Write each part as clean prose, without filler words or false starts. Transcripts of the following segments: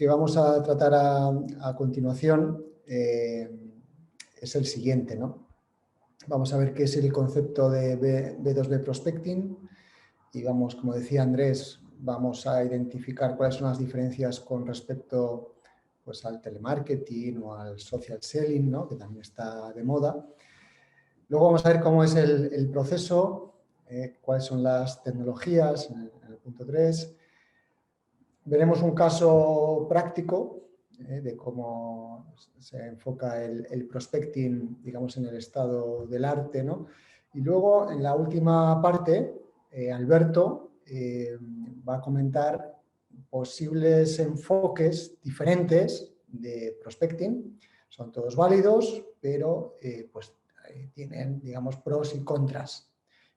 que vamos a tratar a continuación es el siguiente, ¿no? Vamos a ver qué es el concepto de B2B Prospecting y vamos, como decía Andrés, vamos a identificar cuáles son las diferencias con respecto pues, al telemarketing o al social selling, ¿no? Que también está de moda. Luego vamos a ver cómo es el proceso, cuáles son las tecnologías en el punto 3. Veremos un caso práctico de cómo se enfoca el prospecting, digamos, en el estado del arte, ¿no? Y luego, en la última parte, Alberto va a comentar posibles enfoques diferentes de prospecting. Son todos válidos, pero pues, tienen, digamos, pros y contras.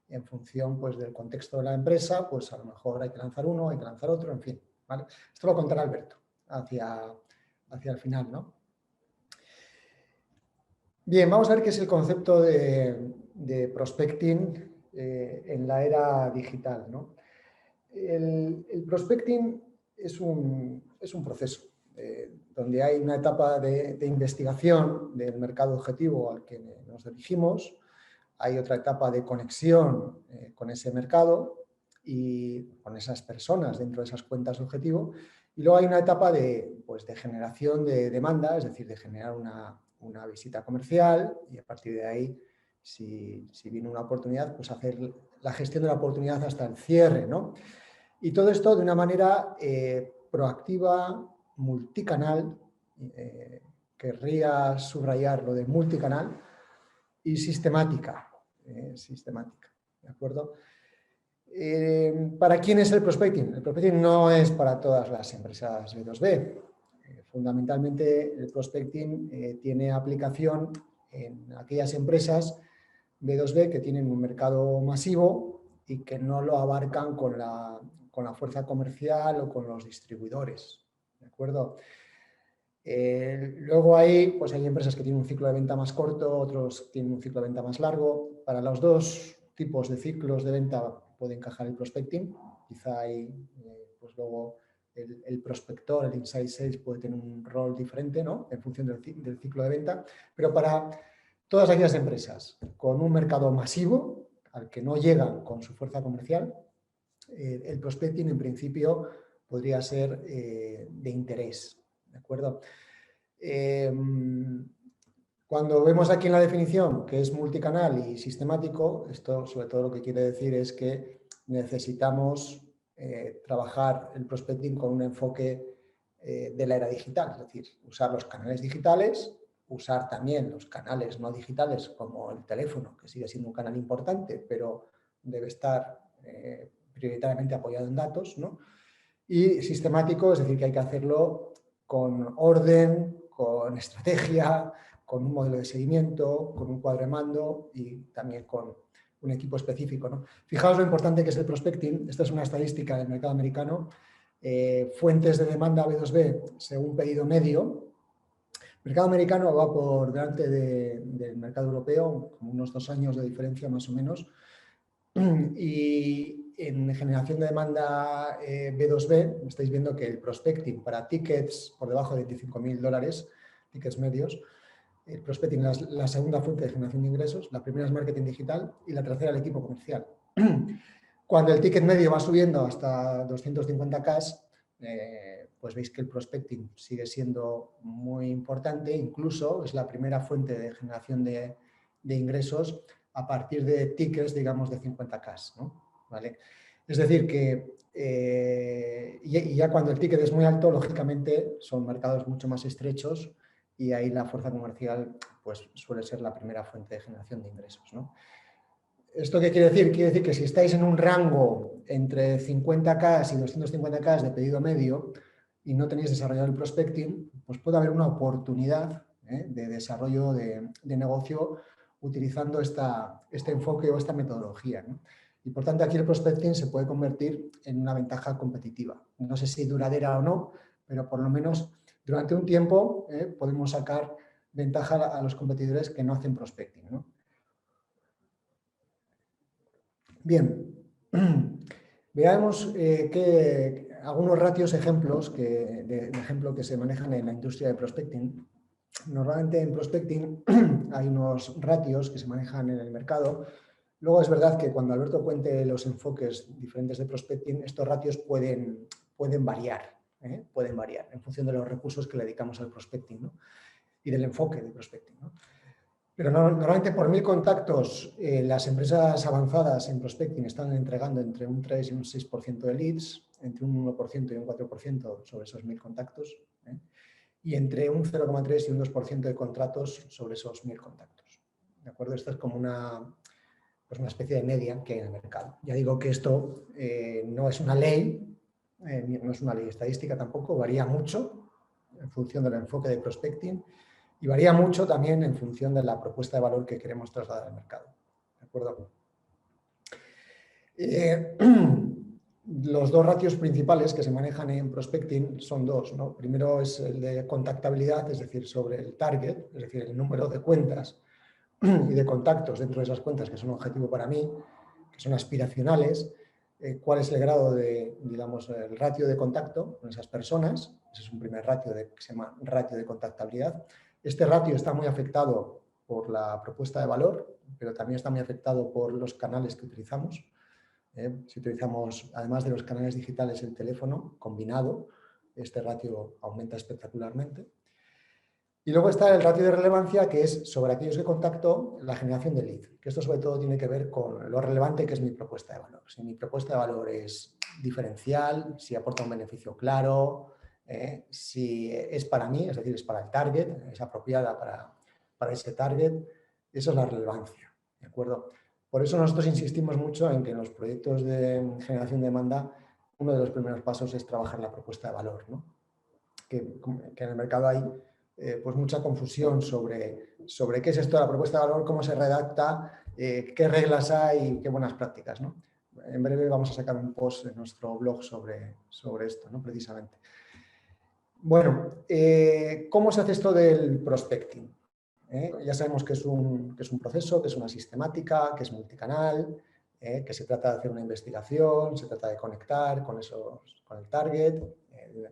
En función pues, del contexto de la empresa, pues a lo mejor hay que lanzar uno, hay que lanzar otro, en fin. ¿Vale? Esto lo contará Alberto hacia el final, ¿no? Bien, vamos a ver qué es el concepto de prospecting en la era digital, ¿no? El prospecting es un proceso donde hay una etapa de investigación del mercado objetivo al que nos dirigimos, hay otra etapa de conexión con ese mercado y con esas personas dentro de esas cuentas de objetivo, y luego hay una etapa pues, de generación de demanda, es decir, de generar una visita comercial y a partir de ahí, si viene una oportunidad, pues hacer la gestión de la oportunidad hasta el cierre, ¿no? Y todo esto de una manera proactiva, multicanal, querría subrayar lo de multicanal, y sistemática, ¿de acuerdo? ¿Para quién es el prospecting? El prospecting no es para todas las empresas B2B. Fundamentalmente, el prospecting tiene aplicación en aquellas empresas B2B que tienen un mercado masivo y que no lo abarcan con la fuerza comercial o con los distribuidores, ¿de acuerdo? Luego pues hay empresas que tienen un ciclo de venta más corto, otros tienen un ciclo de venta más largo. Para los dos tipos de ciclos de venta puede encajar el prospecting. Quizá hay, pues luego el prospector, el inside sales puede tener un rol diferente, ¿no? En función del ciclo de venta. Pero para todas aquellas empresas con un mercado masivo al que no llegan con su fuerza comercial, el prospecting en principio podría ser de interés. ¿De acuerdo? Cuando vemos aquí en la definición que es multicanal y sistemático, esto sobre todo lo que quiere decir es que necesitamos trabajar el prospecting con un enfoque de la era digital, es decir, usar los canales digitales, usar también los canales no digitales como el teléfono, que sigue siendo un canal importante, pero debe estar prioritariamente apoyado en datos, ¿no? Y sistemático, es decir, que hay que hacerlo con orden, con estrategia, con un modelo de seguimiento, con un cuadro de mando y también con un equipo específico, ¿no? Fijaos lo importante que es el prospecting. Esta es una estadística del mercado americano. Fuentes de demanda B2B según pedido medio. El mercado americano va por delante del mercado europeo, como unos 2 años de diferencia más o menos. Y en generación de demanda B2B, estáis viendo que el prospecting para tickets por debajo de $25.000, tickets medios, el prospecting es la segunda fuente de generación de ingresos, la primera es marketing digital y la tercera el equipo comercial. Cuando el ticket medio va subiendo hasta 250K, pues veis que el prospecting sigue siendo muy importante, incluso es la primera fuente de generación de ingresos a partir de tickets, digamos, de 50K, ¿no? ¿Vale? Es decir, que y ya cuando el ticket es muy alto, lógicamente son mercados mucho más estrechos y ahí la fuerza comercial pues, suele ser la primera fuente de generación de ingresos, ¿no? ¿Esto qué quiere decir? Quiere decir que si estáis en un rango entre 50K y 250K de pedido medio y no tenéis desarrollado el prospecting, pues puede haber una oportunidad de desarrollo de negocio utilizando este enfoque o esta metodología, ¿no? Y por tanto aquí el prospecting se puede convertir en una ventaja competitiva. No sé si duradera o no, pero por lo menos durante un tiempo podemos sacar ventaja a los competidores que no hacen prospecting, ¿no? Bien, veamos algunos ratios ejemplos de ejemplo que se manejan en la industria de prospecting. Normalmente en prospecting hay unos ratios que se manejan en el mercado. Luego es verdad que cuando Alberto cuente los enfoques diferentes de prospecting, estos ratios pueden variar, pueden variar en función de los recursos que le dedicamos al prospecting, ¿no? Y del enfoque de prospecting, ¿no? Pero normalmente por 1000 contactos las empresas avanzadas en prospecting están entregando entre un 3 y un 6% de leads, entre un 1% y un 4% sobre esos 1000 contactos, y entre un 0,3 y un 2% de contratos sobre esos 1000 contactos. ¿De acuerdo? Esto es como una especie de media que hay en el mercado. Ya digo que esto no es una ley, no es una ley estadística tampoco, varía mucho en función del enfoque de prospecting y varía mucho también en función de la propuesta de valor que queremos trasladar al mercado. ¿De acuerdo? Los dos ratios principales que se manejan en prospecting son dos, ¿no? Primero es el de contactabilidad, es decir, sobre el target, es decir, el número de cuentas y de contactos dentro de esas cuentas que son objetivo para mí, que son aspiracionales, cuál es el grado de, digamos, el ratio de contacto con esas personas. Ese es un primer ratio que se llama ratio de contactabilidad. Este ratio está muy afectado por la propuesta de valor, pero también está muy afectado por los canales que utilizamos. Si utilizamos, además de los canales digitales, el teléfono combinado, este ratio aumenta espectacularmente. Y luego está el ratio de relevancia, que es sobre aquellos que contacto, la generación de lead, que esto sobre todo tiene que ver con lo relevante que es mi propuesta de valor. Si mi propuesta de valor es diferencial, si aporta un beneficio claro, si es para mí, es decir, es para el target, es apropiada para ese target, eso es la relevancia, ¿de acuerdo? Por eso nosotros insistimos mucho en que en los proyectos de generación de demanda, uno de los primeros pasos es trabajar la propuesta de valor, ¿no? Que en el mercado hay pues mucha confusión sobre qué es esto de la propuesta de valor, cómo se redacta, qué reglas hay y qué buenas prácticas, ¿no? En breve vamos a sacar un post en nuestro blog sobre esto, ¿no? Precisamente. Bueno, ¿cómo se hace esto del prospecting? Ya sabemos que es un proceso, que es una sistemática, que es multicanal, que se trata de hacer una investigación, se trata de conectar con el target,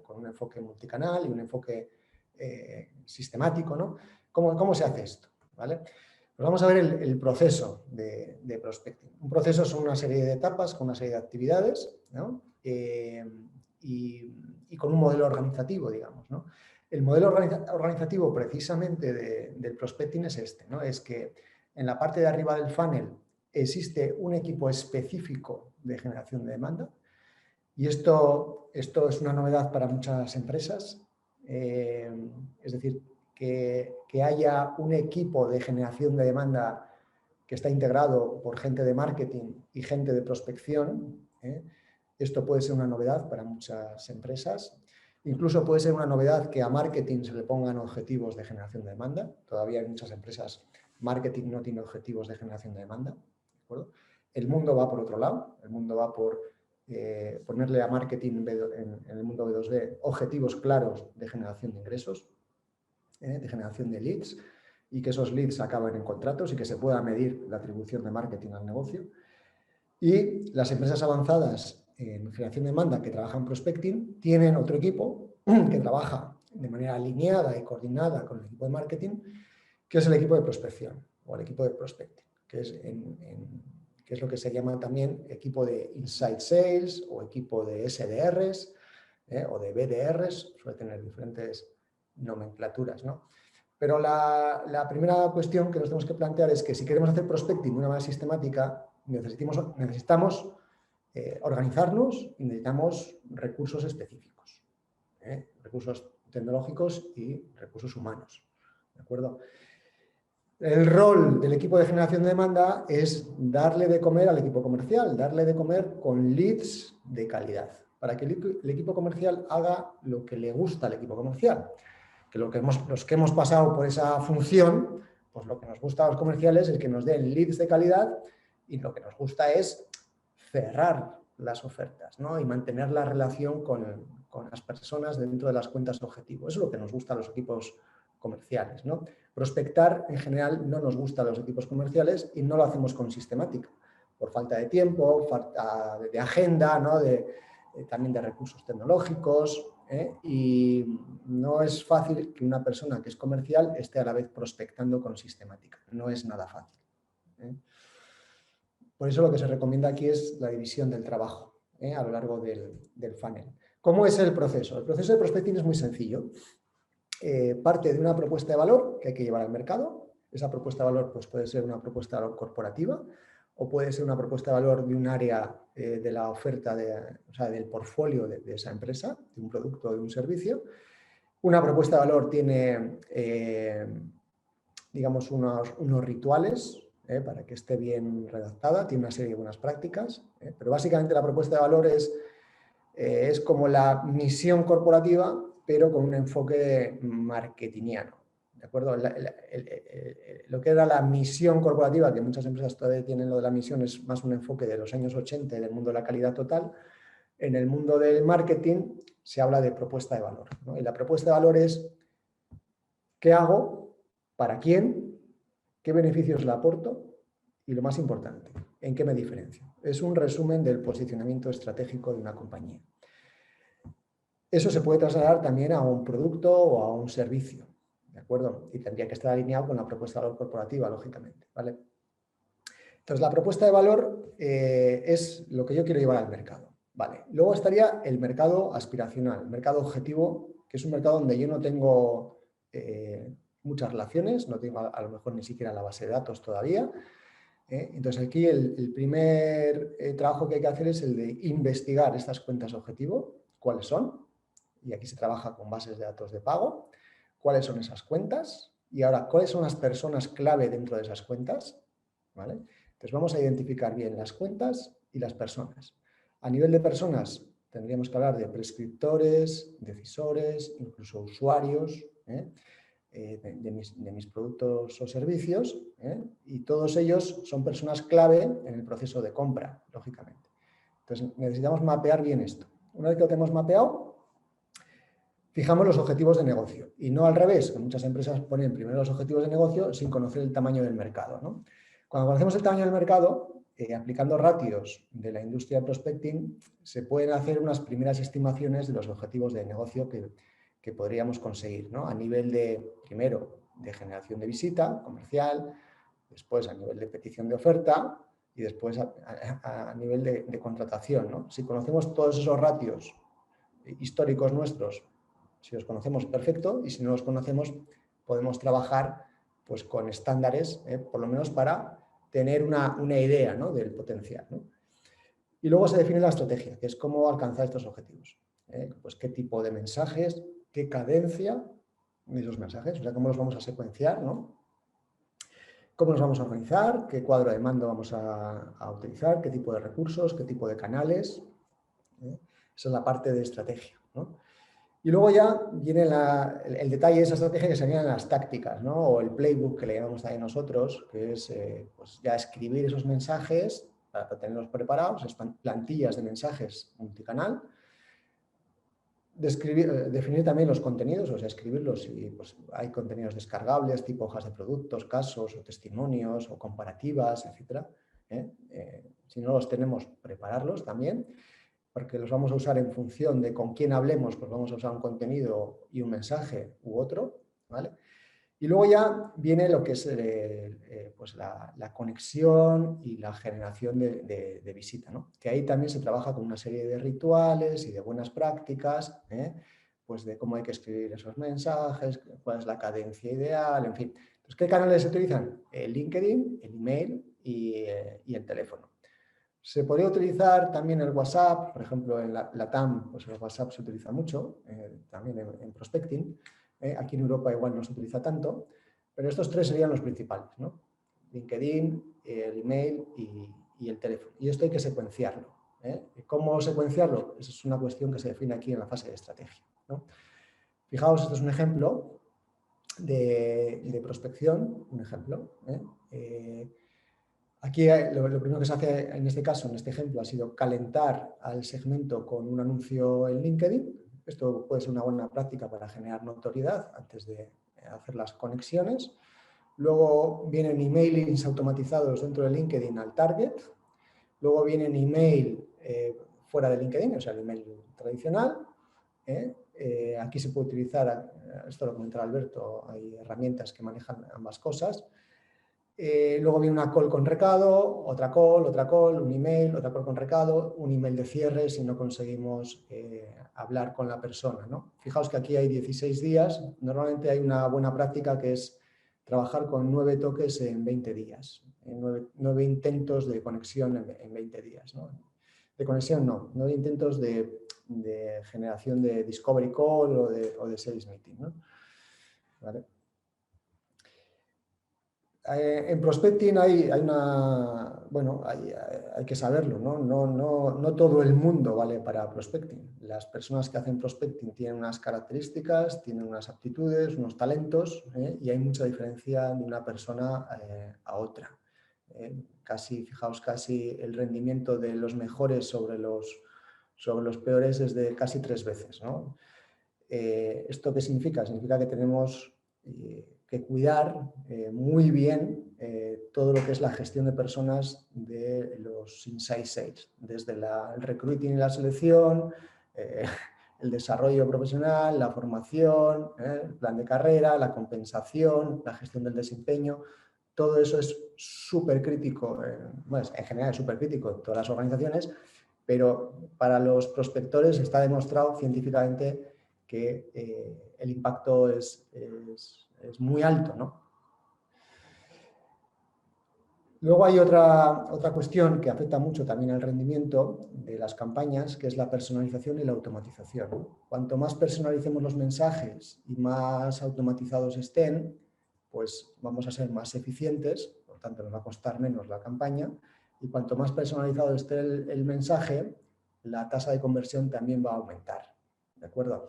con un enfoque multicanal y un enfoque sistemático, ¿no? ¿Cómo se hace esto? ¿Vale? Pues vamos a ver el proceso de prospecting. Un proceso son una serie de etapas con una serie de actividades, ¿no? Y con un modelo organizativo, digamos, ¿no? El modelo organizativo precisamente del prospecting es este, ¿no? Es que en la parte de arriba del funnel existe un equipo específico de generación de demanda y esto es una novedad para muchas empresas, es decir, que haya un equipo de generación de demanda que está integrado por gente de marketing y gente de prospección. Esto puede ser una novedad para muchas empresas. Incluso puede ser una novedad que a marketing se le pongan objetivos de generación de demanda. Todavía hay muchas empresas, marketing no tiene objetivos de generación de demanda. ¿De acuerdo? El mundo va por otro lado, el mundo va por ponerle a marketing en el mundo B2B objetivos claros de generación de ingresos, de generación de leads, y que esos leads acaben en contratos y que se pueda medir la atribución de marketing al negocio. Y las empresas avanzadas en generación de demanda que trabajan prospecting tienen otro equipo que trabaja de manera alineada y coordinada con el equipo de marketing, que es el equipo de prospección o el equipo de prospecting, que es lo que se llama también equipo de inside sales o equipo de SDRs o de BDRs, suele tener diferentes nomenclaturas, ¿no? Pero la primera cuestión que nos tenemos que plantear es que si queremos hacer prospecting de una manera sistemática, necesitamos organizarnos y necesitamos recursos específicos, recursos tecnológicos y recursos humanos, ¿de acuerdo? El rol del equipo de generación de demanda es darle de comer al equipo comercial, darle de comer con leads de calidad, para que el equipo comercial haga lo que le gusta al equipo comercial. Que los que hemos pasado por esa función, pues lo que nos gusta a los comerciales es que nos den leads de calidad y lo que nos gusta es cerrar las ofertas, ¿no? Y mantener la relación con las personas dentro de las cuentas objetivo. Eso es lo que nos gusta a los equipos comerciales, ¿no? Prospectar en general no nos gusta a los equipos comerciales y no lo hacemos con sistemática, por falta de tiempo, falta de agenda, ¿no? también de recursos tecnológicos, y no es fácil que una persona que es comercial esté a la vez prospectando con sistemática. No es nada fácil. Por eso lo que se recomienda aquí es la división del trabajo a lo largo del funnel. ¿Cómo es el proceso? El proceso de prospecting es muy sencillo. Parte de una propuesta de valor que hay que llevar al mercado. Esa propuesta de valor pues, puede ser una propuesta de valor corporativa o puede ser una propuesta de valor de un área de la oferta, o sea, del portfolio de esa empresa, de un producto o de un servicio. Una propuesta de valor tiene, digamos, unos rituales para que esté bien redactada, tiene una serie de buenas prácticas, pero básicamente la propuesta de valor es como la misión corporativa, pero con un enfoque marketingiano. ¿De acuerdo? Lo que era la misión corporativa, que muchas empresas todavía tienen lo de la misión, es más un enfoque de los años 80 del mundo de la calidad total. En el mundo del marketing se habla de propuesta de valor, ¿no? Y la propuesta de valor es ¿qué hago? ¿Para quién? ¿Qué beneficios le aporto? Y lo más importante, ¿en qué me diferencio? Es un resumen del posicionamiento estratégico de una compañía. Eso se puede trasladar también a un producto o a un servicio, ¿de acuerdo? Y tendría que estar alineado con la propuesta de valor corporativa, lógicamente, ¿vale? Entonces, la propuesta de valor es lo que yo quiero llevar al mercado, ¿vale? Luego estaría el mercado aspiracional, el mercado objetivo, que es un mercado donde yo no tengo muchas relaciones, no tengo a lo mejor ni siquiera la base de datos todavía. Entonces, aquí el primer trabajo que hay que hacer es el de investigar estas cuentas objetivo, cuáles son, y aquí se trabaja con bases de datos de pago, cuáles son esas cuentas y ahora cuáles son las personas clave dentro de esas cuentas, ¿vale? Entonces vamos a identificar bien las cuentas y las personas. A nivel de personas tendríamos que hablar de prescriptores, decisores, incluso usuarios de mis productos o servicios, y todos ellos son personas clave en el proceso de compra, lógicamente. Entonces necesitamos mapear bien esto. Una vez que lo tenemos mapeado, fijamos los objetivos de negocio y no al revés, que muchas empresas ponen primero los objetivos de negocio sin conocer el tamaño del mercado, ¿no? Cuando conocemos el tamaño del mercado, aplicando ratios de la industria de prospecting, se pueden hacer unas primeras estimaciones de los objetivos de negocio que podríamos conseguir, ¿no? A nivel de, primero, de generación de visita comercial, después a nivel de petición de oferta y después a nivel de contratación, ¿no? Si conocemos todos esos ratios históricos nuestros, si los conocemos, perfecto, y si no los conocemos, podemos trabajar pues, con estándares, por lo menos para tener una idea, ¿no?, del potencial, ¿no? Y luego se define la estrategia, que es cómo alcanzar estos objetivos. Pues qué tipo de mensajes, qué cadencia de esos mensajes, o sea, cómo los vamos a secuenciar, ¿no? Cómo nos vamos a organizar, qué cuadro de mando vamos a utilizar, qué tipo de recursos, qué tipo de canales. Esa es la parte de estrategia, ¿no? Y luego ya viene el detalle de esa estrategia, que serían las tácticas, ¿no? O el playbook, que le llamamos también nosotros, que es pues ya escribir esos mensajes para tenerlos preparados, plantillas de mensajes multicanal, definir también los contenidos, o sea, escribirlos, y pues hay contenidos descargables, tipo hojas de productos, casos o testimonios o comparativas, etc. Si no los tenemos, prepararlos también, porque los vamos a usar en función de con quién hablemos, pues vamos a usar un contenido y un mensaje u otro, ¿vale? Y luego ya viene lo que es pues la conexión y la generación de visita, ¿no? Que ahí también se trabaja con una serie de rituales y de buenas prácticas, pues de cómo hay que escribir esos mensajes, cuál es la cadencia ideal, en fin. Entonces, ¿qué canales se utilizan? El LinkedIn, el email y el teléfono. Se podría utilizar también el WhatsApp, por ejemplo, en la TAM, pues el WhatsApp se utiliza mucho, también en prospecting. Aquí en Europa igual no se utiliza tanto, pero estos tres serían los principales, ¿no? LinkedIn, el email y el teléfono. Y esto hay que secuenciarlo. ¿Cómo secuenciarlo? Esa es una cuestión que se define aquí en la fase de estrategia, ¿no? Fijaos, esto es un ejemplo de prospección, un ejemplo. Aquí lo primero que se hace en este caso, en este ejemplo, ha sido calentar al segmento con un anuncio en LinkedIn. Esto puede ser una buena práctica para generar notoriedad antes de hacer las conexiones. Luego vienen emailings automatizados dentro de LinkedIn al target. Luego vienen email fuera de LinkedIn, o sea, el email tradicional. Aquí se puede utilizar, esto lo comentará Alberto, hay herramientas que manejan ambas cosas. Luego viene una call con recado, otra call, un email, otra call con recado, un email de cierre si no conseguimos hablar con la persona, ¿no? Fijaos que aquí hay 16 días. Normalmente hay una buena práctica que es trabajar con 9 toques en 20 días, 9 intentos de conexión en 20 días, ¿no? De conexión no, 9 intentos de generación de discovery call o de sales meeting, ¿no? ¿Vale? En prospecting hay que saberlo, ¿no? No todo el mundo vale para prospecting. Las personas que hacen prospecting tienen unas características, tienen unas aptitudes, unos talentos, y hay mucha diferencia de una persona a otra. Fijaos, casi el rendimiento de los mejores sobre los peores es de casi 3 veces, ¿no? ¿Esto qué significa? Significa que tenemos que cuidar muy bien todo lo que es la gestión de personas de los inside sales, desde el recruiting y la selección, el desarrollo profesional, la formación, el plan de carrera, la compensación, la gestión del desempeño. Todo eso es súper crítico, bueno, en general es súper crítico en todas las organizaciones, pero para los prospectores está demostrado científicamente que el impacto es muy alto, ¿no? Luego hay otra cuestión que afecta mucho también al rendimiento de las campañas, que es la personalización y la automatización. Cuanto más personalicemos los mensajes y más automatizados estén, pues vamos a ser más eficientes, por tanto nos va a costar menos la campaña, y cuanto más personalizado esté el mensaje, la tasa de conversión también va a aumentar, ¿de acuerdo?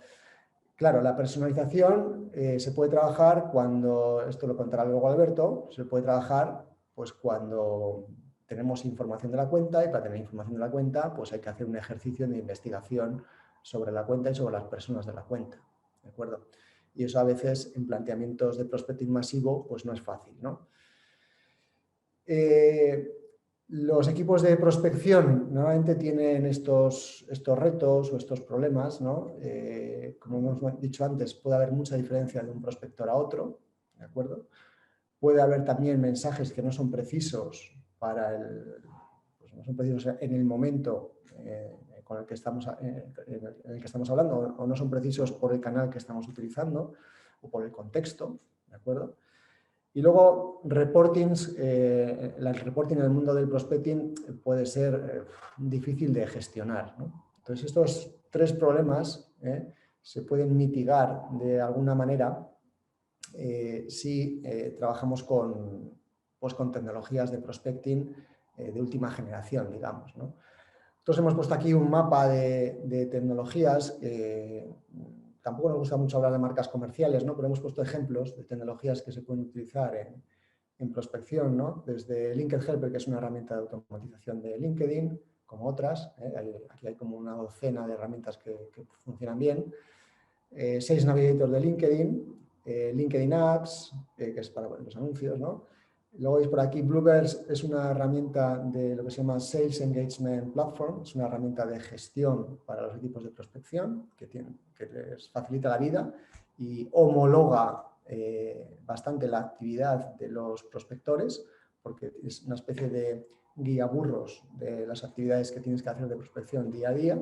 Claro, la personalización se puede trabajar cuando, esto lo contará luego Alberto, se puede trabajar pues cuando tenemos información de la cuenta, y para tener información de la cuenta pues hay que hacer un ejercicio de investigación sobre la cuenta y sobre las personas de la cuenta, ¿de acuerdo? Y eso a veces en planteamientos de prospecting masivo pues no es fácil, ¿no? Los equipos de prospección normalmente tienen estos retos o estos problemas, ¿no? Como hemos dicho antes, puede haber mucha diferencia de un prospector a otro, ¿de acuerdo? Puede haber también mensajes que no son precisos no son precisos en el momento con el que estamos, en el que estamos hablando, o no son precisos por el canal que estamos utilizando o por el contexto, ¿de acuerdo? Y luego, reportings, el reporting en el mundo del prospecting puede ser difícil de gestionar, ¿no? Entonces, estos 3 problemas se pueden mitigar de alguna manera si trabajamos con tecnologías de prospecting de última generación, digamos, ¿no? Entonces hemos puesto aquí un mapa de tecnologías que tampoco nos gusta mucho hablar de marcas comerciales, ¿no? Pero hemos puesto ejemplos de tecnologías que se pueden utilizar en prospección, ¿no? Desde LinkedIn Helper, que es una herramienta de automatización de LinkedIn, como otras. Aquí hay como una docena de herramientas que funcionan bien. Sales Navigator de LinkedIn, LinkedIn Ads, que es para los anuncios, ¿no? Luego veis por aquí, Bluebirds es una herramienta de lo que se llama Sales Engagement Platform, es una herramienta de gestión para los equipos de prospección que les facilita la vida y homologa bastante la actividad de los prospectores, porque es una especie de guía burros de las actividades que tienes que hacer de prospección día a día.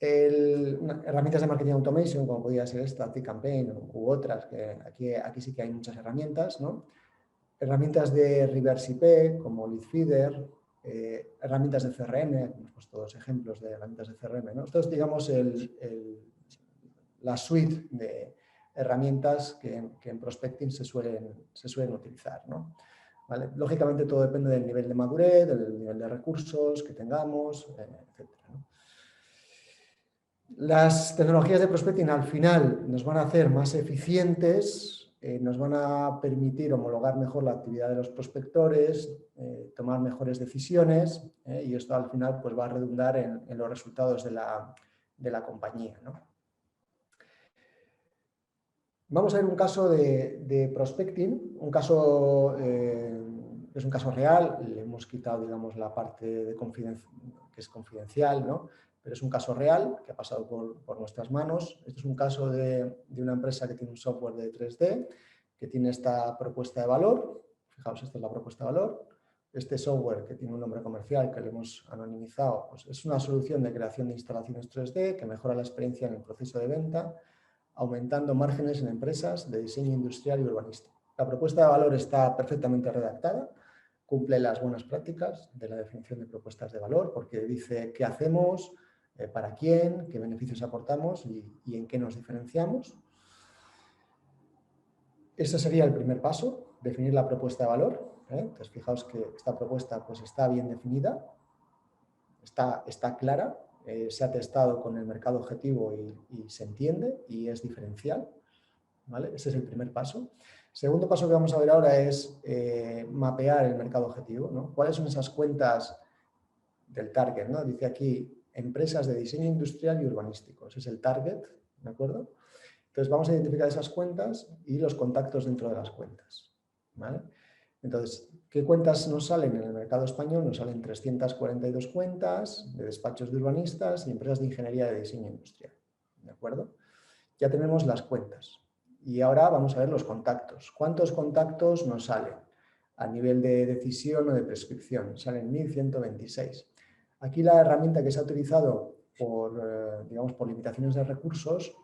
Herramientas de marketing automation, como podría ser esta, T-Campaign u otras, que aquí sí que hay muchas herramientas, ¿no? Herramientas de reverse IP, como Leadfeeder, herramientas de CRM, hemos puesto 2 ejemplos de herramientas de CRM, ¿no? Esto es, digamos, la suite de herramientas que en prospecting se suelen utilizar, ¿no? ¿Vale? Lógicamente todo depende del nivel de madurez, del nivel de recursos que tengamos, etc., ¿no? Las tecnologías de prospecting al final nos van a hacer más eficientes, nos van a permitir homologar mejor la actividad de los prospectores, tomar mejores decisiones, y esto al final pues, va a redundar en los resultados de la compañía, ¿no? Vamos a ver un caso de prospecting, un caso es un caso real, le hemos quitado, digamos, la parte de que es confidencial, ¿no? Pero es un caso real que ha pasado por nuestras manos. Este es un caso de una empresa que tiene un software de 3D, que tiene esta propuesta de valor. Fijaos, esta es la propuesta de valor. Este software, que tiene un nombre comercial que lo hemos anonimizado, pues es una solución de creación de instalaciones 3D que mejora la experiencia en el proceso de venta, aumentando márgenes en empresas de diseño industrial y urbanístico. La propuesta de valor está perfectamente redactada, cumple las buenas prácticas de la definición de propuestas de valor, porque dice qué hacemos, para quién, qué beneficios aportamos y en qué nos diferenciamos. Ese sería el primer paso, definir la propuesta de valor. Entonces, fijaos que esta propuesta pues, está bien definida, está clara, se ha testado con el mercado objetivo y se entiende y es diferencial. ¿Vale? Ese es el primer paso. Segundo paso que vamos a ver ahora es mapear el mercado objetivo, ¿no? ¿Cuáles son esas cuentas del target, ¿no? Dice aquí, empresas de diseño industrial y urbanístico. Ese es el target, ¿de acuerdo? Entonces vamos a identificar esas cuentas y los contactos dentro de las cuentas, ¿vale? Entonces, ¿qué cuentas nos salen en el mercado español? Nos salen 342 cuentas de despachos de urbanistas y empresas de ingeniería de diseño industrial, ¿de acuerdo? Ya tenemos las cuentas. Y ahora vamos a ver los contactos. ¿Cuántos contactos nos salen? A nivel de decisión o de prescripción. Salen 1126. Aquí la herramienta que se ha utilizado digamos, por limitaciones de recursos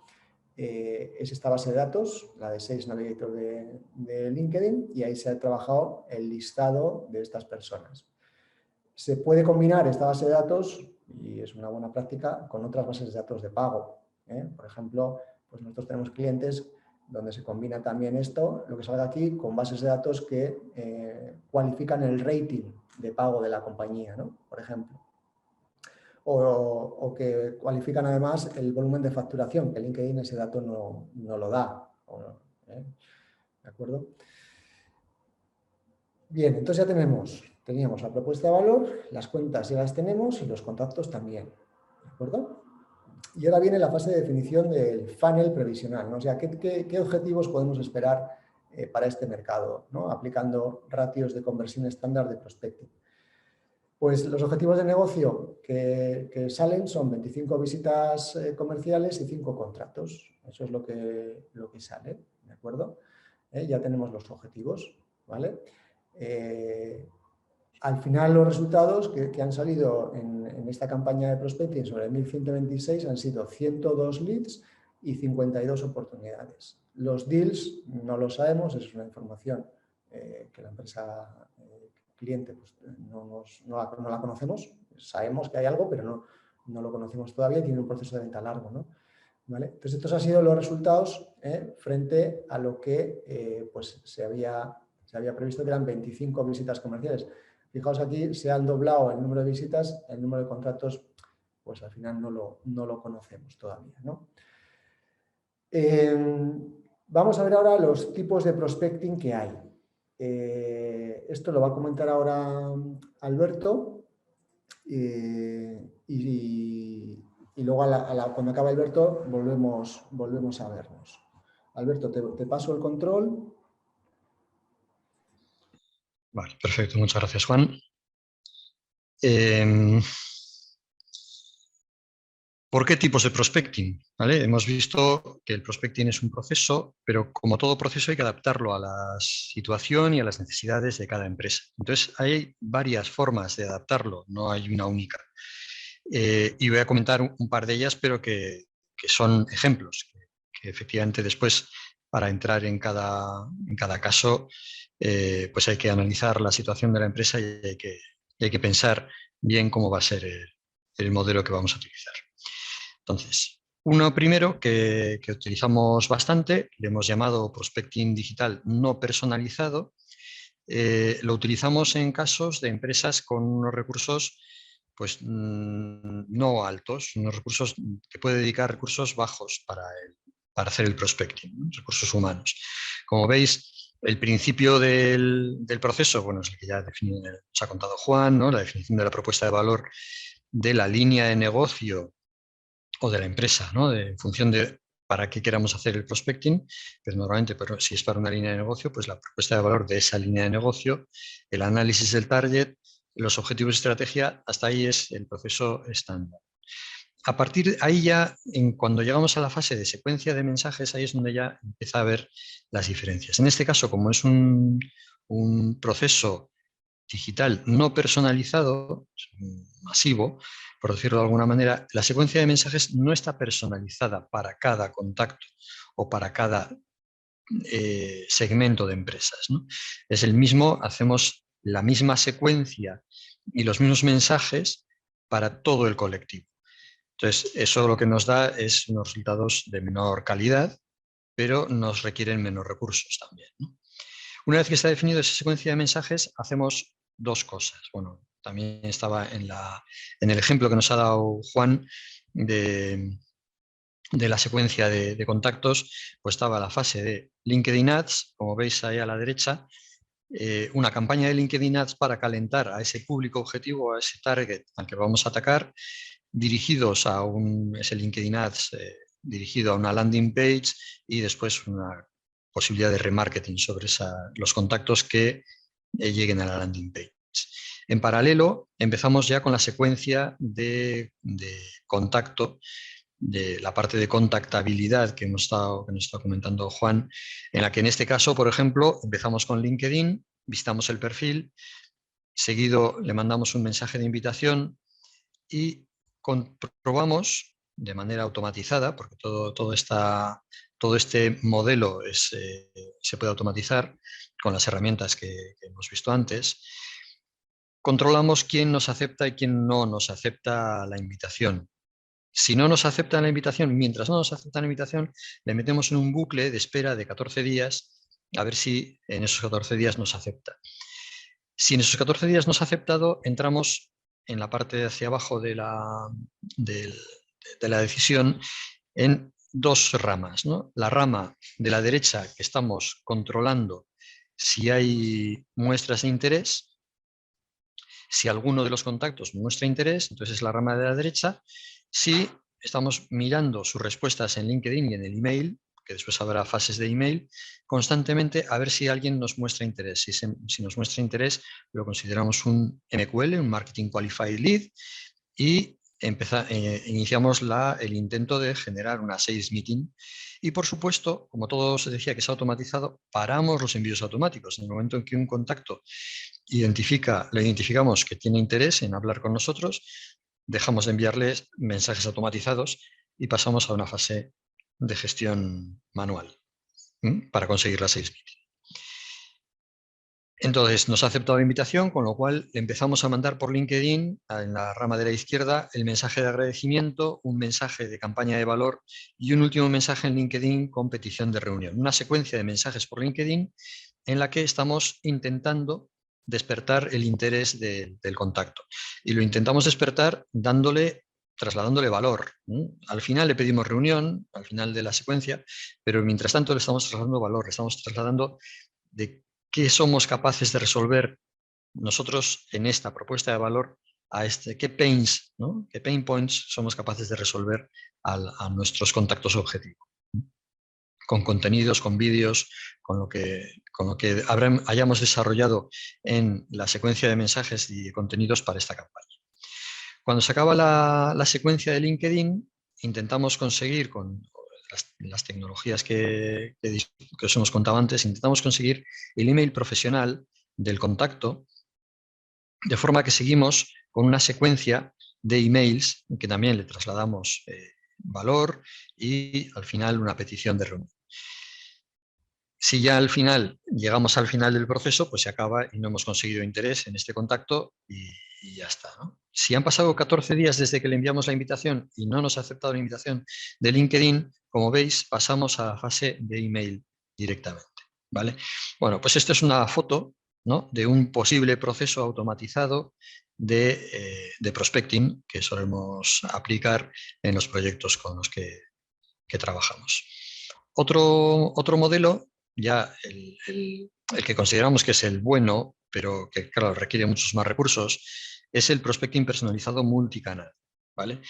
es esta base de datos, la de Sales Navigator de LinkedIn, y ahí se ha trabajado el listado de estas personas. Se puede combinar esta base de datos, y es una buena práctica, con otras bases de datos de pago. Por ejemplo, pues nosotros tenemos clientes donde se combina también esto, lo que salga aquí, con bases de datos que cualifican el rating de pago de la compañía, ¿no? Por ejemplo. O que cualifican además el volumen de facturación, que LinkedIn ese dato no lo da. ¿De acuerdo? Bien, entonces ya teníamos la propuesta de valor, las cuentas ya las tenemos y los contactos también. ¿De acuerdo? Y ahora viene la fase de definición del funnel previsional, ¿no? O sea, ¿qué objetivos podemos esperar para este mercado, ¿no? Aplicando ratios de conversión estándar de prospecting. Pues los objetivos de negocio que salen son 25 visitas comerciales y 5 contratos. Eso es lo que sale, ¿de acuerdo? Ya tenemos los objetivos, ¿vale? Al final los resultados que han salido en esta campaña de prospecting sobre 1126 han sido 102 leads y 52 oportunidades. Los deals no lo sabemos, es una información que la empresa cliente pues, no la conocemos, sabemos que hay algo, pero no lo conocemos todavía y tiene un proceso de venta largo, ¿no? ¿Vale? Entonces, estos han sido los resultados frente a lo que pues, se había previsto, que eran 25 visitas comerciales. Fijaos aquí, se han doblado el número de visitas, el número de contratos, pues al final no lo conocemos todavía, ¿no? Vamos a ver ahora los tipos de prospecting que hay. Esto lo va a comentar ahora Alberto y luego cuando acabe Alberto volvemos a vernos. Alberto, te paso el control. Vale, perfecto. Muchas gracias, Juan. ¿Por qué tipos de prospecting? ¿Vale? Hemos visto que el prospecting es un proceso, pero como todo proceso hay que adaptarlo a la situación y a las necesidades de cada empresa. Entonces, hay varias formas de adaptarlo, no hay una única. Y voy a comentar un par de ellas, pero que son ejemplos, que efectivamente después, para entrar en cada caso, pues hay que analizar la situación de la empresa y hay que pensar bien cómo va a ser el modelo que vamos a utilizar. Entonces, uno primero que utilizamos bastante, le hemos llamado prospecting digital no personalizado. Lo utilizamos en casos de empresas con unos recursos pues, no altos, unos recursos que puede dedicar recursos bajos para hacer el prospecting, ¿no? Recursos humanos. Como veis, el principio del proceso, bueno, es el que ya nos ha contado Juan, ¿no? La definición de la propuesta de valor, de la línea de negocio o de la empresa, ¿no? En función de para qué queramos hacer el prospecting, pues normalmente, pero si es para una línea de negocio, pues la propuesta de valor de esa línea de negocio, el análisis del target, los objetivos de estrategia, hasta ahí es el proceso estándar. A partir de ahí ya, cuando llegamos a la fase de secuencia de mensajes, ahí es donde ya empieza a ver las diferencias. En este caso, como es un proceso digital no personalizado, masivo, por decirlo de alguna manera, la secuencia de mensajes no está personalizada para cada contacto o para cada segmento de empresas, ¿no? Es el mismo, hacemos la misma secuencia y los mismos mensajes para todo el colectivo. Entonces, eso lo que nos da es unos resultados de menor calidad, pero nos requieren menos recursos también, ¿no? Una vez que está definido esa secuencia de mensajes, hacemos dos cosas. Bueno, también estaba en el ejemplo que nos ha dado Juan de la secuencia de contactos, pues estaba la fase de LinkedIn Ads, como veis ahí a la derecha, una campaña de LinkedIn Ads para calentar a ese público objetivo, a ese target al que vamos a atacar, dirigidos a ese LinkedIn Ads dirigido a una landing page y después una posibilidad de remarketing sobre los contactos que lleguen a la landing page. En paralelo, empezamos ya con la secuencia de contacto, de la parte de contactabilidad que nos está comentando Juan, en la que en este caso, por ejemplo, empezamos con LinkedIn, visitamos el perfil, seguido le mandamos un mensaje de invitación y comprobamos de manera automatizada, porque todo este modelo se puede automatizar con las herramientas que hemos visto antes. Controlamos quién nos acepta y quién no nos acepta la invitación. Si no nos aceptan la invitación, mientras no nos aceptan la invitación, le metemos en un bucle de espera de 14 días a ver si en esos 14 días nos acepta. Si en esos 14 días nos ha aceptado, entramos en la parte de hacia abajo de la decisión en dos ramas, ¿no? La rama de la derecha, que estamos controlando si hay muestras de interés. Si alguno de los contactos muestra interés, entonces es la rama de la derecha. Si estamos mirando sus respuestas en LinkedIn y en el email, que después habrá fases de email, constantemente a ver si alguien nos muestra interés. Si nos muestra interés, lo consideramos un MQL, un Marketing Qualified Lead, y iniciamos el intento de generar una sales meeting. Y por supuesto, como todo se decía que es automatizado, paramos los envíos automáticos. En el momento en que un contacto le identificamos que tiene interés en hablar con nosotros, dejamos de enviarles mensajes automatizados y pasamos a una fase de gestión manual para conseguir la sales meeting. Entonces nos ha aceptado la invitación, con lo cual le empezamos a mandar por LinkedIn, en la rama de la izquierda, el mensaje de agradecimiento, un mensaje de campaña de valor y un último mensaje en LinkedIn con petición de reunión. Una secuencia de mensajes por LinkedIn en la que estamos intentando despertar el interés del contacto. Y lo intentamos despertar trasladándole valor. Al final le pedimos reunión, al final de la secuencia, pero mientras tanto le estamos trasladando valor, le estamos trasladando de qué somos capaces de resolver nosotros en esta propuesta de valor, qué pains, ¿no? Qué pain points somos capaces de resolver a nuestros contactos objetivos. Con contenidos, con vídeos, con lo que hayamos desarrollado en la secuencia de mensajes y contenidos para esta campaña. Cuando se acaba la secuencia de LinkedIn, intentamos conseguir con las tecnologías que os hemos contado antes, intentamos conseguir el email profesional del contacto, de forma que seguimos con una secuencia de emails que también le trasladamos valor y al final una petición de reunión. Si ya al final llegamos al final del proceso, pues se acaba y no hemos conseguido interés en este contacto y ya está, ¿no? Si han pasado 14 días desde que le enviamos la invitación y no nos ha aceptado la invitación de LinkedIn, como veis, pasamos a la fase de email directamente, ¿vale? Bueno, pues esto es una foto, ¿no?, de un posible proceso automatizado de prospecting que solemos aplicar en los proyectos con los que trabajamos. Otro modelo, ya el que consideramos que es el bueno, pero que claro requiere muchos más recursos, es el prospecting personalizado multicanal, ¿vale?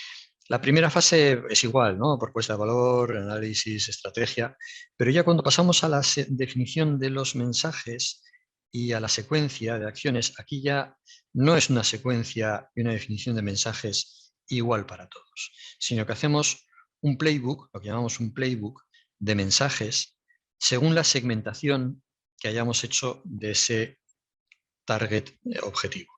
La primera fase es igual, ¿no? Propuesta de valor, análisis, estrategia, pero ya cuando pasamos a la definición de los mensajes y a la secuencia de acciones, aquí ya no es una secuencia y una definición de mensajes igual para todos, sino que hacemos un playbook, lo que llamamos un playbook de mensajes, según la segmentación que hayamos hecho de ese target objetivo.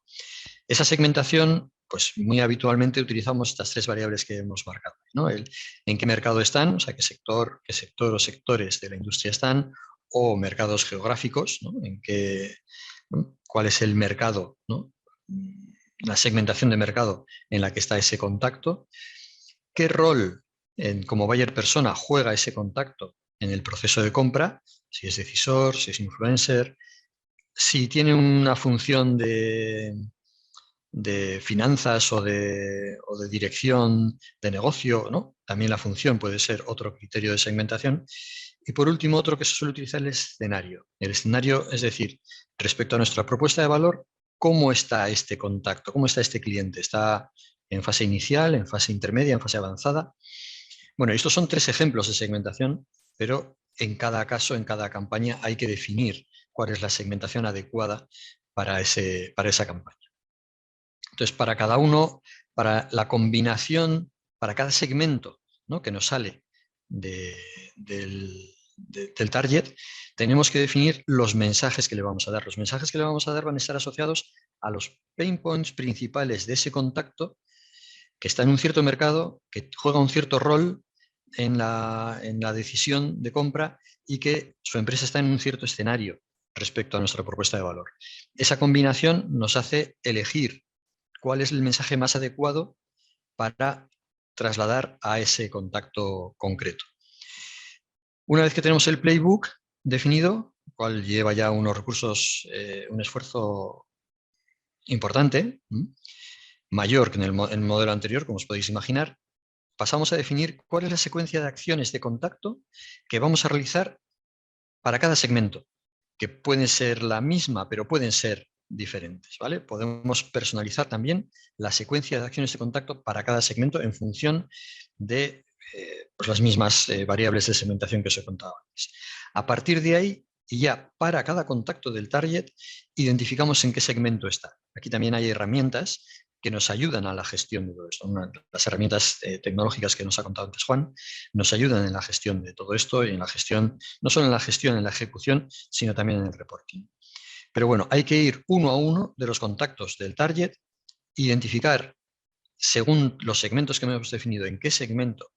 Esa segmentación, pues muy habitualmente utilizamos estas tres variables que hemos marcado, ¿no? En qué mercado están, o sea, qué sector o sectores de la industria están, o mercados geográficos, ¿no? ¿no? ¿Cuál es el mercado, ¿no? La segmentación de mercado en la que está ese contacto? ¿Qué rol como buyer persona juega ese contacto en el proceso de compra? Si es decisor, si es influencer, si tiene una función de finanzas o de dirección de negocio, ¿no? También la función puede ser otro criterio de segmentación. Y por último, otro que se suele utilizar, el escenario. El escenario, es decir, respecto a nuestra propuesta de valor, ¿cómo está este contacto? ¿Cómo está este cliente? ¿Está en fase inicial, en fase intermedia, en fase avanzada? Bueno, estos son tres ejemplos de segmentación, pero en cada caso, en cada campaña, hay que definir cuál es la segmentación adecuada para esa campaña. Entonces, para cada uno, para la combinación, para cada segmento, ¿no?, que nos sale del target, tenemos que definir los mensajes que le vamos a dar. Los mensajes que le vamos a dar van a estar asociados a los pain points principales de ese contacto que está en un cierto mercado, que juega un cierto rol en la decisión de compra y que su empresa está en un cierto escenario respecto a nuestra propuesta de valor. Esa combinación nos hace elegir cuál es el mensaje más adecuado para trasladar a ese contacto concreto. Una vez que tenemos el playbook definido, cual lleva ya unos recursos, un esfuerzo importante, mayor que en el modelo anterior, como os podéis imaginar, pasamos a definir cuál es la secuencia de acciones de contacto que vamos a realizar para cada segmento, que pueden ser la misma, pero pueden ser diferentes, ¿vale? Podemos personalizar también la secuencia de acciones de contacto para cada segmento en función de pues las mismas variables de segmentación que os he contado antes. A partir de ahí, y ya para cada contacto del target, identificamos en qué segmento está. Aquí también hay herramientas que nos ayudan a la gestión de todo esto. Las herramientas tecnológicas que nos ha contado antes Juan nos ayudan en la gestión de todo esto y en la gestión, no solo en la gestión, en la ejecución, sino también en el reporting. Pero bueno, hay que ir uno a uno de los contactos del target, identificar según los segmentos que hemos definido en qué segmento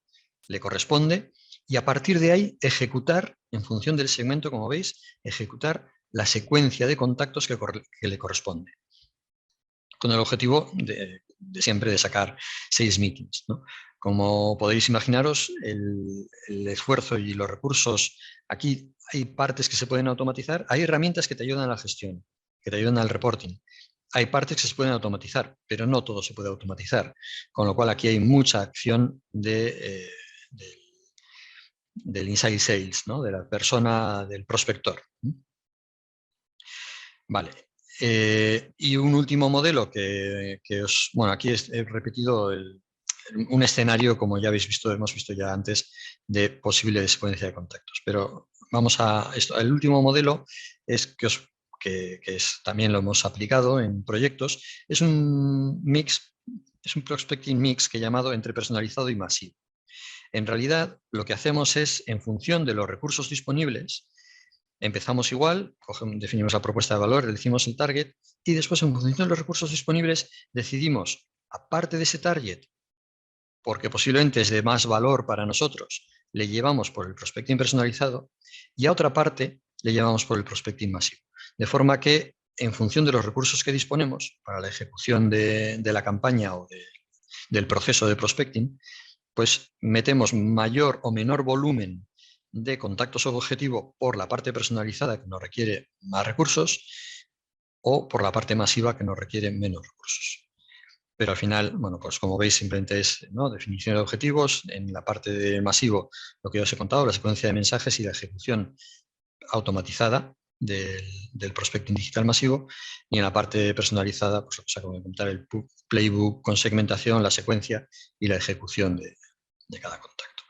le corresponde y a partir de ahí ejecutar, en función del segmento, como veis, ejecutar la secuencia de contactos que le corresponde, con el objetivo de siempre de sacar 6 meetings, ¿no? Como podéis imaginaros, el esfuerzo y los recursos, aquí hay partes que se pueden automatizar, hay herramientas que te ayudan a la gestión, que te ayudan al reporting. Hay partes que se pueden automatizar, pero no todo se puede automatizar, con lo cual aquí hay mucha acción del inside sales, ¿no?, de la persona, del prospector. Vale. Y un último modelo que bueno, aquí he repetido un escenario, como ya habéis visto, hemos visto ya antes, de posible secuencia de contactos. Pero vamos a esto. El último modelo es que también lo hemos aplicado en proyectos. Es un mix, es un prospecting mix que he llamado entre personalizado y masivo. En realidad, lo que hacemos es, en función de los recursos disponibles, empezamos igual, definimos la propuesta de valor, decimos el target y después, en función de los recursos disponibles, decidimos, aparte de ese target, porque posiblemente es de más valor para nosotros, le llevamos por el prospecting personalizado y a otra parte le llevamos por el prospecting masivo. De forma que, en función de los recursos que disponemos para la ejecución de la campaña o del proceso de prospecting, pues metemos mayor o menor volumen de contactos objetivo por la parte personalizada que nos requiere más recursos o por la parte masiva que nos requiere menos recursos. Pero al final, bueno, pues como veis, simplemente es, ¿no?, definición de objetivos. En la parte de masivo, lo que ya os he contado, la secuencia de mensajes y la ejecución automatizada del prospecting digital masivo, y en la parte personalizada, pues, o sea, como comentar el playbook con segmentación, la secuencia y la ejecución de cada contacto.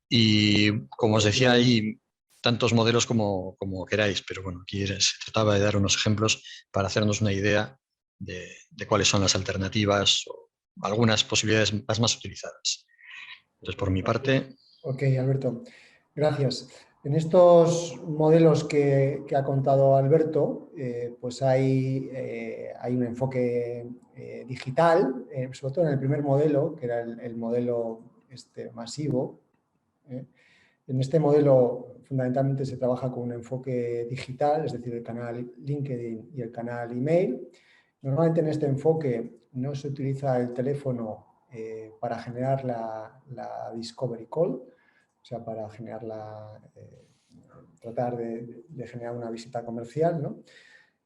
Y como os decía, hay tantos modelos como queráis, pero bueno, aquí se trataba de dar unos ejemplos para hacernos una idea de cuáles son las alternativas o algunas posibilidades más utilizadas. Entonces, por mi parte... Ok, Alberto, gracias. En estos modelos que ha contado Alberto, pues hay un enfoque digital, sobre todo en el primer modelo, que era el modelo masivo. En este modelo fundamentalmente se trabaja con un enfoque digital, es decir, el canal LinkedIn y el canal email. Normalmente en este enfoque no se utiliza el teléfono para generar la discovery call, o sea, para generar tratar de generar una visita comercial, ¿no?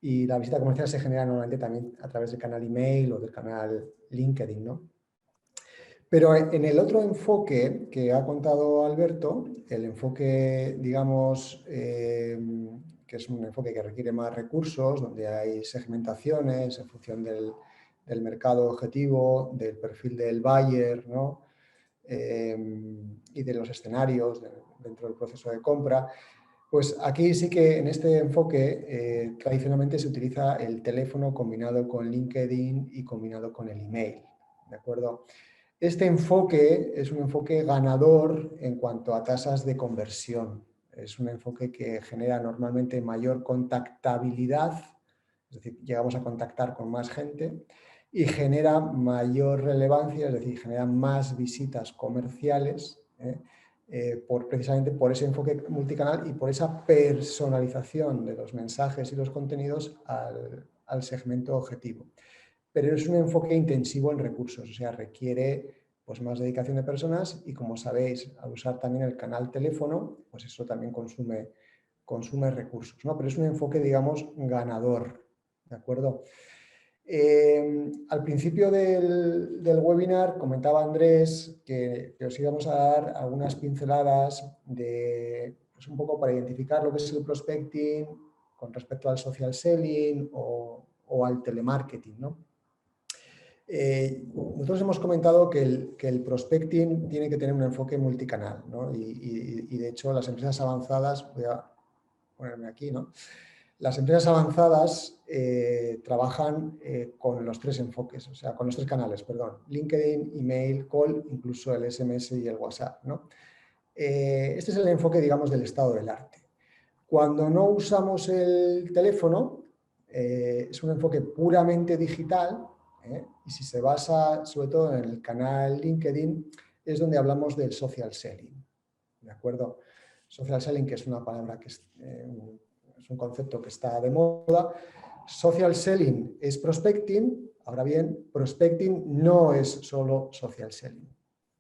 Y la visita comercial se genera normalmente también a través del canal email o del canal LinkedIn, ¿no? Pero en el otro enfoque que ha contado Alberto, el enfoque, digamos, que es un enfoque que requiere más recursos, donde hay segmentaciones en función del mercado objetivo, del perfil del buyer, ¿no? Y de los escenarios dentro del proceso de compra, pues aquí sí que en este enfoque tradicionalmente se utiliza el teléfono combinado con LinkedIn y combinado con el email, ¿de acuerdo? Este enfoque es un enfoque ganador en cuanto a tasas de conversión. Es un enfoque que genera normalmente mayor contactabilidad, es decir, llegamos a contactar con más gente, y genera mayor relevancia, es decir, genera más visitas comerciales, precisamente por ese enfoque multicanal y por esa personalización de los mensajes y los contenidos al segmento objetivo. Pero es un enfoque intensivo en recursos, o sea, requiere pues, más dedicación de personas y, como sabéis, al usar también el canal teléfono, pues eso también consume recursos, ¿no? Pero es un enfoque, digamos, ganador, ¿de acuerdo? Al principio del webinar comentaba Andrés que os íbamos a dar algunas pinceladas pues un poco para identificar lo que es el prospecting con respecto al social selling o al telemarketing, ¿no? Nosotros hemos comentado que el prospecting tiene que tener un enfoque multicanal, ¿no? Y de hecho las empresas avanzadas, voy a ponerme aquí, ¿no? Las empresas avanzadas trabajan con los tres enfoques, o sea, con los tres canales, perdón, LinkedIn, email, call, incluso el SMS y el WhatsApp, ¿no? Este es el enfoque, digamos, del estado del arte. Cuando no usamos el teléfono, es un enfoque puramente digital, y si se basa sobre todo en el canal LinkedIn, es donde hablamos del social selling, ¿de acuerdo? Social selling, que es una palabra que es un concepto que está de moda. Social selling es prospecting, ahora bien, prospecting no es solo social selling,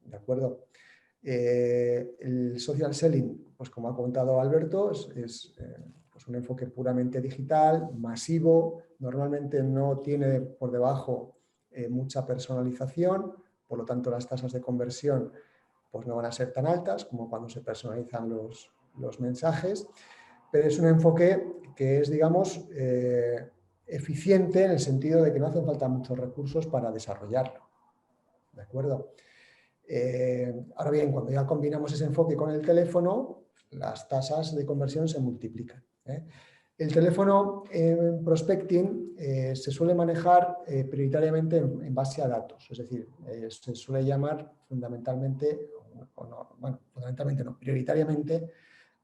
¿de acuerdo? El social selling, pues como ha comentado Alberto, es pues un enfoque puramente digital, masivo, normalmente no tiene por debajo mucha personalización, por lo tanto las tasas de conversión pues no van a ser tan altas como cuando se personalizan los mensajes, pero es un enfoque que es, digamos, eficiente en el sentido de que no hacen falta muchos recursos para desarrollarlo, ¿de acuerdo? Ahora bien, cuando ya combinamos ese enfoque con el teléfono, las tasas de conversión se multiplican. El teléfono en prospecting se suele manejar prioritariamente en base a datos, es decir, se suele llamar fundamentalmente, fundamentalmente no, prioritariamente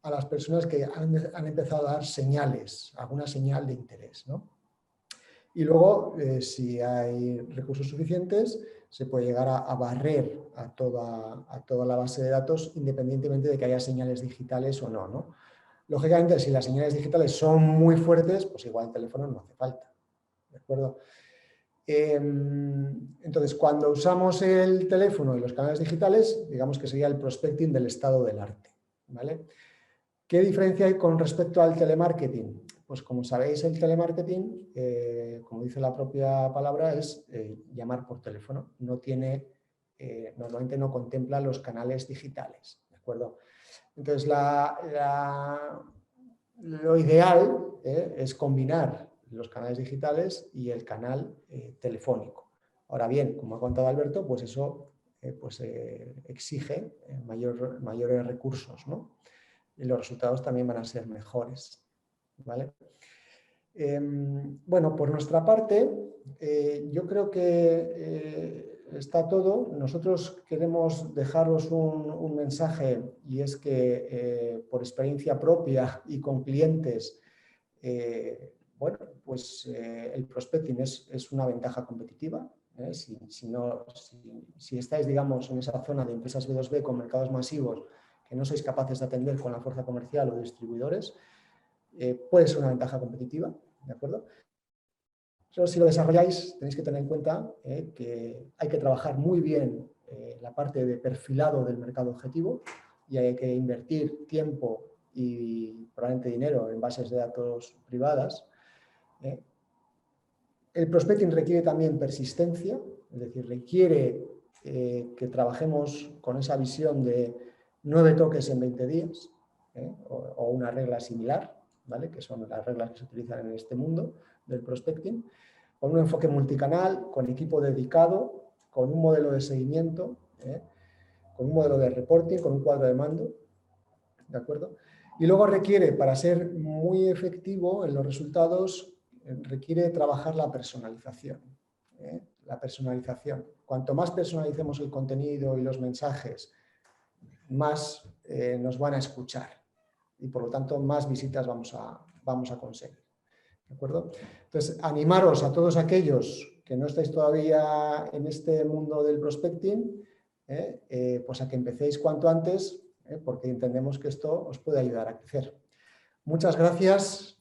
a las personas que han empezado a dar señales, alguna señal de interés, ¿no? Y luego, si hay recursos suficientes, se puede llegar a barrer a toda la base de datos independientemente de que haya señales digitales o no, ¿no? Lógicamente, si las señales digitales son muy fuertes, pues igual el teléfono no hace falta, ¿de acuerdo? Entonces, cuando usamos el teléfono y los canales digitales, digamos que sería el prospecting del estado del arte, ¿vale? ¿Qué diferencia hay con respecto al telemarketing? Pues como sabéis, el telemarketing, como dice la propia palabra, es llamar por teléfono. No tiene, normalmente no contempla los canales digitales, ¿de acuerdo? Entonces, lo ideal es combinar los canales digitales y el canal telefónico. Ahora bien, como ha contado Alberto, pues eso exige mayores recursos, ¿no? Y los resultados también van a ser mejores, ¿vale? Bueno, por nuestra parte, yo creo que está todo. Nosotros queremos dejaros un mensaje, y es que por experiencia propia y con clientes, bueno, pues el prospecting es una ventaja competitiva. Si estáis, digamos, en esa zona de empresas B2B con mercados masivos que no sois capaces de atender con la fuerza comercial o distribuidores, puede ser una ventaja competitiva, ¿de acuerdo? Pero si lo desarrolláis, tenéis que tener en cuenta que hay que trabajar muy bien la parte de perfilado del mercado objetivo, y hay que invertir tiempo y probablemente dinero en bases de datos privadas. El prospecting requiere también persistencia, es decir, requiere que trabajemos con esa visión de 9 toques en 20 días, o una regla similar, ¿vale? Que son las reglas que se utilizan en este mundo del prospecting, con un enfoque multicanal, con equipo dedicado, con un modelo de seguimiento, con un modelo de reporting, con un cuadro de mando, ¿de acuerdo? Y luego requiere, para ser muy efectivo en los resultados, requiere trabajar la personalización. La personalización. Cuanto más personalicemos el contenido y los mensajes, más nos van a escuchar, y por lo tanto más visitas vamos a conseguir. ¿De acuerdo? Entonces, animaros a todos aquellos que no estáis todavía en este mundo del prospecting, pues a que empecéis cuanto antes, porque entendemos que esto os puede ayudar a crecer. Muchas gracias.